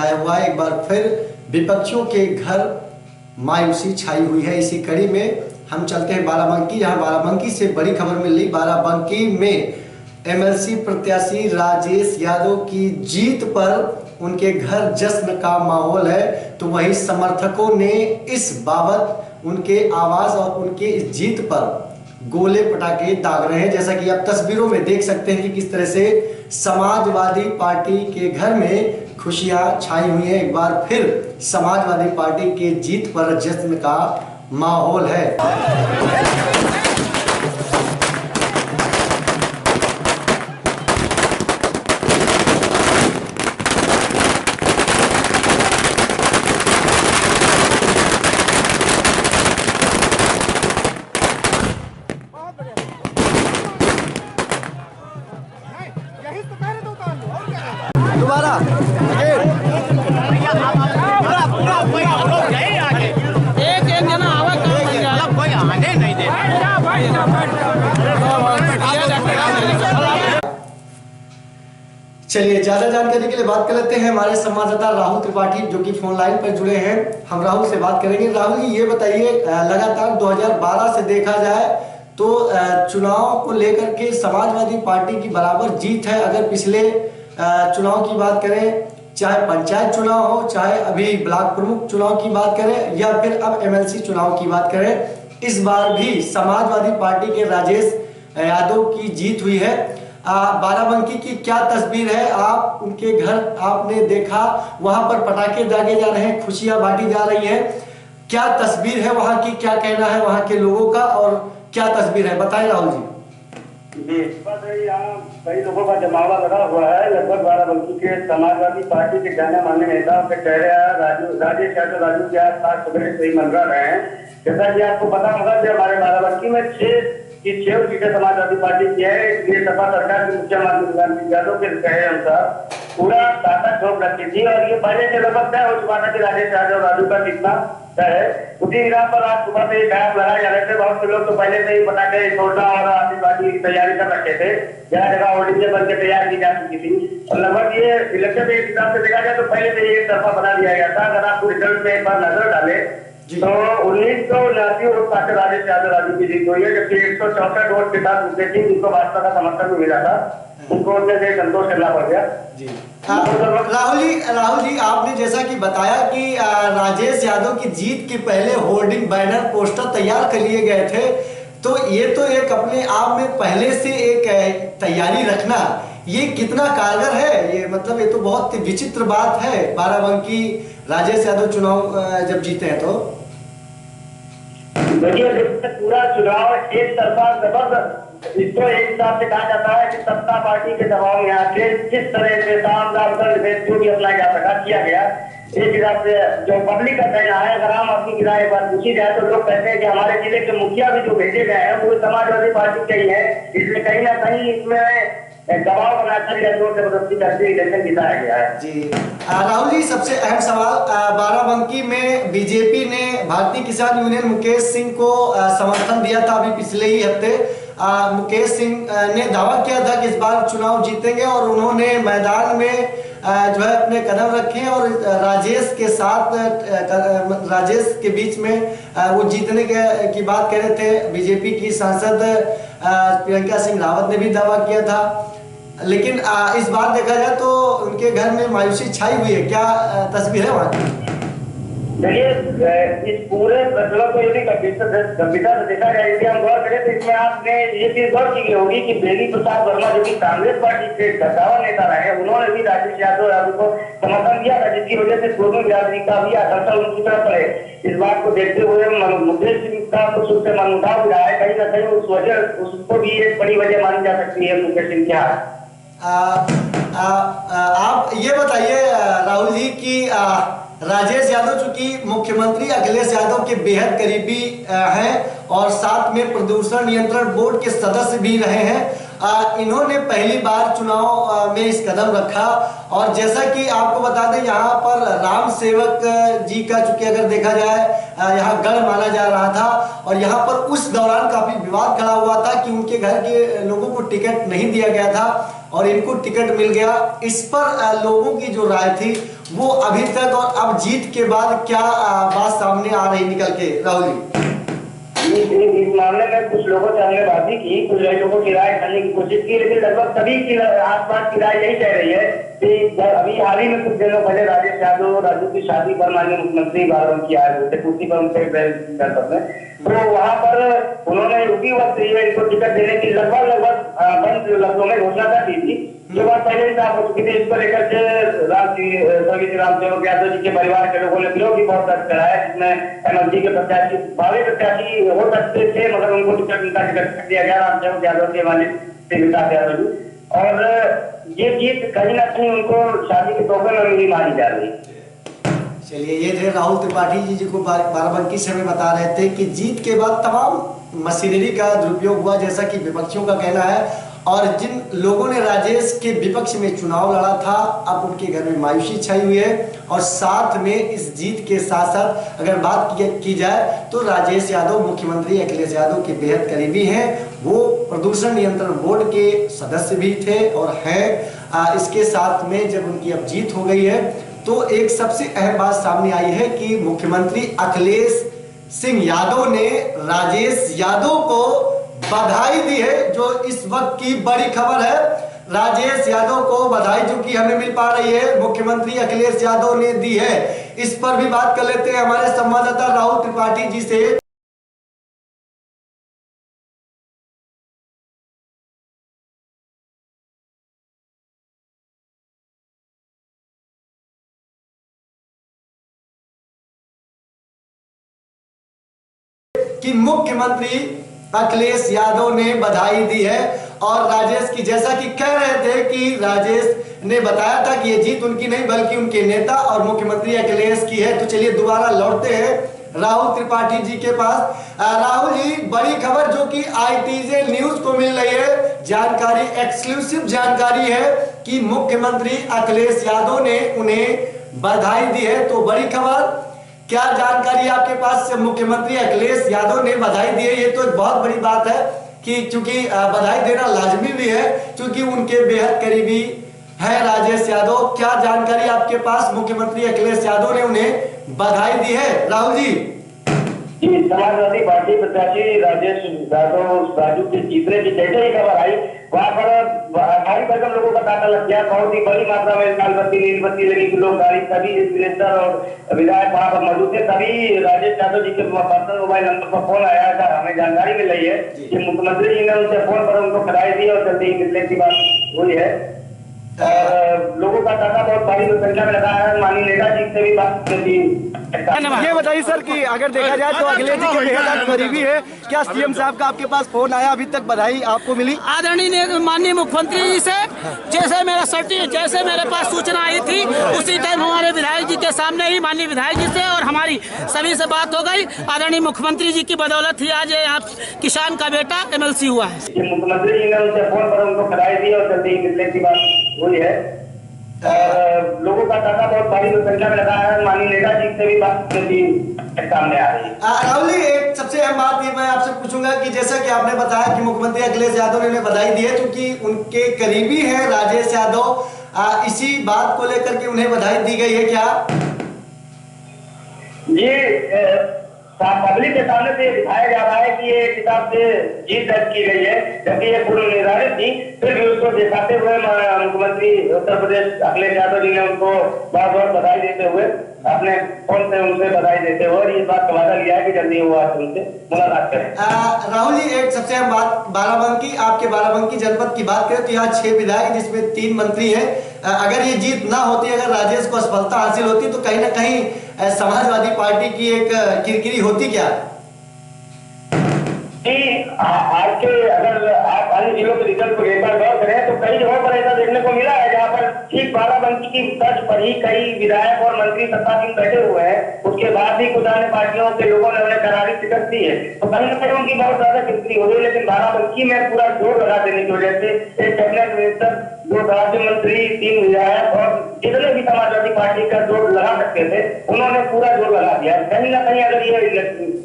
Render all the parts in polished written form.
छाया हुआ है। एक बार फिर विपक्षियों के घर मायूसी छाई हुई है। इसी कड़ी में हम चलते हैं बाराबंकी, जहां बाराबंकी से बड़ी खबर मिल रही। बाराबंकी में एमएलसी प्रत्याशी राजेश यादव की जीत पर उनके घर जश्न का माहौल है, तो वहीं समर्थकों ने इस बाबत उनके आवाज और उनके इस जीत पर गोले पटाखे दाग रहे हैं। जैसा कि आप तस्वीरों में देख सकते हैं कि किस तरह से समाजवादी पार्टी के घर में खुशियां छाई हुई हैं। एक बार फिर समाजवादी पार्टी के जीत पर जश्न का माहौल है। दोबारा एक जना आवाज कोई आने नहीं दे। चलिए, ज्यादा जानकारी के लिए बात कर लेते हैं हमारे संवाददाता राहुल त्रिपाठी, जो कि फोन लाइन पर जुड़े हैं। हम राहुल से बात करेंगे। राहुल जी, ये बताइए, लगातार 2012 से देखा जाए तो चुनाव को लेकर के समाजवादी पार्टी की बराबर जीत है। अगर पिछले चुनाव की बात करें, चाहे पंचायत चुनाव हो, चाहे अभी ब्लॉक प्रमुख चुनाव की बात करें, या फिर अब एमएलसी चुनाव की बात करें, इस बार भी समाजवादी पार्टी के राजेश यादव की जीत हुई है। बाराबंकी की क्या तस्वीर है? आप उनके घर आपने देखा, वहां पर पटाखे दागे जा रहे हैं, खुशियां बांटी जा रही हैं। क्या तस्वीर है वहां की? क्या कहना है वहां के लोगों का और क्या तस्वीर है, बताएं राहुल जी। जी, यहाँ कई लोगों का जमावड़ा लगा हुआ है। लगभग बाराबंकी के समाजवादी पार्टी के जाने माने नेताओं के चेहरे राजेश यादव राजू के आसपास सुबह से ही मंडरा रहे हैं। जैसा कि आपको पता होगा कि हमारे बाराबंकी में 6 सीटें समाजवादी पार्टी की है। इसलिए सपा सरकार के मुख्यमंत्री यादव के कहे अनुसार पूरा ताकत झोंक रखी थी और ये पहले से लगभग तय हो चुका था कि राजेश यादव राजू का जीतना है। उसी बिना पर आज सुबह से बैग लगाए जा रहे थे। बहुत से लोग तो पहले से ही पटाखे छोड़ना और आतिशबाजी की तैयारी कर रखे थे। जगह जगह होर्डिंग बन के तैयार की जा चुकी थी और लगभग ये इलेक्शन के हिसाब से देखा जाए तो पहले से एक तरफा बना दिया गया था। अगर आपको रिजल्ट में एक बार नजर डाले तो 1979 वोट पाकर राजेश यादव राजू की जीत हुई है, जबकि 164 वोट के साथ दूसरे टीम जिनको भाजपा का समर्थन भी मिला था, उनको उनसे संतोष करना पड़ गया। जी राहुल जी, आपने जैसा कि बताया कि राजेश यादव की जीत के पहले होर्डिंग, बैनर, पोस्टर तैयार कर लिए गए थे, तो ये तो एक अपने आप में पहले से एक तैयारी रखना, ये कितना कारगर है? ये मतलब ये तो बहुत विचित्र बात है। बाराबंकी राजेश यादव चुनाव जब जीते हैं तो देखिए, पूरा चुनाव एक तरफा जबरदस्त, इसको एक हिसाब से कहा जाता है कि सत्ता पार्टी के दबाव में आके किस तरह से जो भी अप्लाई जा सका किया गया। एक हिसाब से जो पब्लिक का कहना है, अगर आम आदमी की राय एक बार पूछी जाए तो लोग कहते हैं कि हमारे जिले के मुखिया भी जो भेजे गए हैं वो समाजवादी पार्टी के ही है, इसलिए कहीं ना कहीं इसमें दबाव बनाकर या जोर जबरदस्ती करके इलेक्शन जिताया गया है। जी राहुल जी, सबसे अहम सवाल, बाराबंकी में बीजेपी ने भारतीय किसान यूनियन मुकेश सिंह को समर्थन दिया था अभी पिछले ही हफ्ते। मुकेश सिंह ने दावा किया था कि इस बार चुनाव जीतेंगे और उन्होंने मैदान में जो है अपने कदम रखे और राजेश के साथ, राजेश के बीच में वो जीतने की बात कह रहे थे। बीजेपी की सांसद प्रियंका सिंह रावत ने भी दावा किया था, लेकिन इस बार देखा जाए तो उनके घर में मायूसी छाई हुई है। क्या तस्वीर है वहाँ की? देखिए, इस पूरे प्रचलन को यदि गंभीरता से देखा जाए, यदि हम गौर करें तो इसमें आपने ये चीज गौर की होगी कि बेनी प्रसाद वर्मा जो कि कांग्रेस पार्टी के गद्दावर नेता रहे, उन्होंने भी राजेश यादव राजू को समर्थन दिया था, जिसकी वजह से सोनू यादव का भी आकर्षण उनकी तरफ पड़े। इस बात को देखते हुए मुकेश सिंह का कुछ उससे मनमुटाव भी रहा है, कहीं ना कहीं उस वजह उसको भी एक बड़ी वजह मानी जा सकती है मुकेश सिंह क्या। आप ये बताइए राहुल जी कि राजेश यादव चूंकि मुख्यमंत्री अखिलेश यादव के बेहद करीबी हैं और साथ में प्रदूषण नियंत्रण बोर्ड के सदस्य भी रहे हैं, इन्होंने पहली बार चुनाव में इस कदम रखा। और जैसा कि आपको बता दें, यहाँ पर राम सेवक जी का चूंकि अगर देखा जाए यहाँ गढ़ माना जा रहा था और यहाँ पर उस दौरान काफी विवाद खड़ा हुआ था कि उनके घर के लोगों को टिकट नहीं दिया गया था और इनको टिकट मिल गया। इस पर लोगों की जो राय थी वो अभी तक और अब जीत के बाद क्या बात सामने आ रही निकल के, राहुल जी? इस मामले में कुछ लोगों से हमने बात भी की, कुछ लोगों की राय जानने की कोशिश की, लेकिन लगभग सभी की आसपास की राय यही कह रही है कि अभी हाल ही में कुछ दिनों पहले राजेश यादव राजू की शादी पर माननीय मुख्यमंत्री बाराबंकी आए हुए थे, कुर्सी पर उनके तो वहां पर उन्होंने उसी वक्त इनको टिकट देने की लगभग बंद लफ्जों में घोषणा कर दी थी, जो बात पहले ही साफ हो चुकी थी। इस पर लेकर के स्वर्गीय रामसेवक यादव जी के परिवार के लोगों ने विरोध भी बहुत दर्ज कराया, जिसमें एमएलसी के प्रत्याशी भावी प्रत्याशी हो सकते थे मगर उनको टिकट दिया गया रामसेवक यादव के वालिद विकास यादव जी, और ये जीत कहीं ना कहीं उनको शादी के तोहफे में मिली मानी जा रही है। चलिए, ये थे राहुल त्रिपाठी जी, जिनको बाराबंकी से हमें बता रहे थे कि जीत के बाद तमाम मशीनरी का दुरुपयोग हुआ, जैसा कि विपक्षियों का कहना है। और जिन लोगों ने राजेश के विपक्ष में चुनाव लड़ा था, अब उनके घर में मायूसी छाई हुई है। और साथ में इस जीत के साथ साथ अगर बात की जाए तो राजेश यादव मुख्यमंत्री अखिलेश यादव के बेहद करीबी हैं। वो प्रदूषण नियंत्रण बोर्ड के सदस्य भी थे और हैं। इसके साथ में जब उनकी अब जीत हो गई है तो एक सबसे अहम बात सामने आई है कि मुख्यमंत्री अखिलेश सिंह यादव ने राजेश यादव को बधाई दी है, जो इस वक्त की बड़ी खबर है। राजेश यादव को बधाई जो कि हमें मिल पा रही है, मुख्यमंत्री अखिलेश यादव ने दी है। इस पर भी बात कर लेते हैं हमारे संवाददाता राहुल त्रिपाठी जी से। कि मुख्यमंत्री अखिलेश यादव ने बधाई दी है और राजेश की, जैसा कि कह रहे थे कि राजेश ने बताया था कि ये जीत उनकी नहीं बल्कि उनके नेता और मुख्यमंत्री अखिलेश की है। तो चलिए दोबारा लौटते हैं राहुल त्रिपाठी जी के पास। राहुल जी, बड़ी खबर जो कि ITJ न्यूज को मिल रही है, जानकारी एक्सक्लूसिव जानकारी है कि मुख्यमंत्री अखिलेश यादव ने उन्हें बधाई दी है। तो बड़ी खबर, क्या जानकारी आपके पास? मुख्यमंत्री अखिलेश यादव ने बधाई दी है, ये तो एक बहुत बड़ी बात है कि चूंकि बधाई देना लाजमी भी है क्योंकि उनके बेहद करीबी है राजेश यादव। क्या जानकारी आपके पास? मुख्यमंत्री अखिलेश यादव ने उन्हें बधाई दी है, राहुल जी? समाजवादी पार्टी प्रत्याशी राजेश यादव राजू के जीतने की जैसे ही खबर आई, वहां पर भारी भरकम लोगों का तांता लग गया। बहुत ही बड़ी मात्रा में लाल बत्ती नीली बत्ती लगी, लोग गाड़ी, सभी मिनिस्टर और विधायक वहां पर मौजूद थे। तभी राजेश यादव जी के पर्सनल मोबाइल नंबर पर फोन आया था, हमें जानकारी मिल रही है कि मुख्यमंत्री जी ने उनसे फोन पर उनको बधाई दी और जल्दी ही मिलने की बात हुई है। लोगों का तांता बहुत भारी संख्या में लगा है। माननीय नेता जी से भी बात की। ये बताइए सर कि अगर देखा जाए तो अखिलेश जी के बेहद करीबी है, क्या सीएम साहब का आपके पास फोन आया? अभी तक बधाई आपको मिली? आदरणीय माननीय मुख्यमंत्री जी से जैसे मेरे पास सूचना आई थी उसी टाइम हमारे विधायक जी के सामने ही माननीय विधायक जी से और हमारी सभी से बात हो गई। आदरणीय मुख्यमंत्री जी की बदौलत ही आज यहाँ किसान का बेटा MLC हुआ है। मुख्यमंत्री जी ने उनसे फोन पर उनको बधाई दी और जल्दी ही मिलने की बात हुई है। लोगों का तांता बहुत भारी संख्या में लगा है। माननीय नेता जी से भी बात सामने आ रही है। राहुल जी, एक सबसे अहम बात ये मैं आपसे पूछूंगा कि जैसा कि आपने बताया कि मुख्यमंत्री अखिलेश यादव ने उन्हें बधाई दी है क्योंकि उनके करीबी हैं राजेश यादव, इसी बात को लेकर के उन्हें बधाई दी गई है क्या? ये पब्लिक के सामने से दिखाया जा रहा है कि ये किताब से जीत दर्ज की गई है, जबकि ये पूर्व निर्धारित थी। फिर भी उसको दिखाते हुए मुख्यमंत्री उत्तर प्रदेश अखिलेश यादव जी ने उनको बहुत बहुत बधाई देते हुए अपने फोन से उनसे बधाई देते हुए और इस बात का वादा लिया है कि जल्दी वो आज उनसे मुलाकात करें। राहुल जी, एक सबसे अहम बात, बाराबंकी, आपके बाराबंकी जनपद की बात करें तो यहाँ 6 विधायक जिसमें 3 मंत्री हैं। अगर ये जीत ना होती, अगर राजेश को सफलता हासिल होती तो कहीं ना कहीं समाजवादी पार्टी की एक किरकिरी होती क्या? आज के अगर आप अन्य जिलों के रिजल्ट को लेकर गौर करें तो कई जगहों पर ऐसा देखने को मिला है जहाँ पर ठीक बाराबंकी की तर्ज पर ही कई विधायक और मंत्री सत्तासीन बैठे हुए हैं। उसके बाद भी कुछ अन्य पार्टियों के लोगों ने उन्हें करारी टिकट दी है, तो कहीं न कहीं उनकी बहुत ज्यादा किरकिरी हो रही है। लेकिन बाराबंकी में पूरा जोर लगा देने की वजह से एक कैबिनेट मिनिस्टर, 2 राज्य मंत्री, 3 विधायक और जितने भी समाजवादी पार्टी का जोर लगा मान सकते थे, उन्होंने पूरा जोर लगा दिया। कहीं ना कहीं अगर ये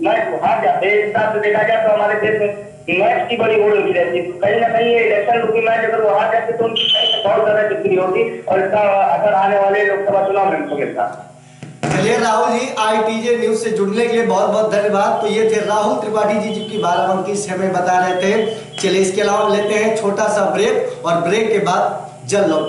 मैच हार जाते, इस हिसाब से देखा जाए तो हमारे देश में मैच की बड़ी होड़ होती रहती। कहीं ना कहीं ये इलेक्शन रुकी मैच अगर वो हार जाते तो उनकी बहुत ज्यादा बिक्री होती और इसका असर आने वाले लोकसभा चुनाव में हमको मिलता। चलिए राहुल जी, ITJ न्यूज से जुड़ने के लिए बहुत बहुत धन्यवाद। तो ये थे राहुल त्रिपाठी जी, जिनकी बाराबंकी से हमें बता रहे थे। चलिए इसके अलावा लेते हैं छोटा सा ब्रेक और ब्रेक के बाद जल्द लौटते हैं।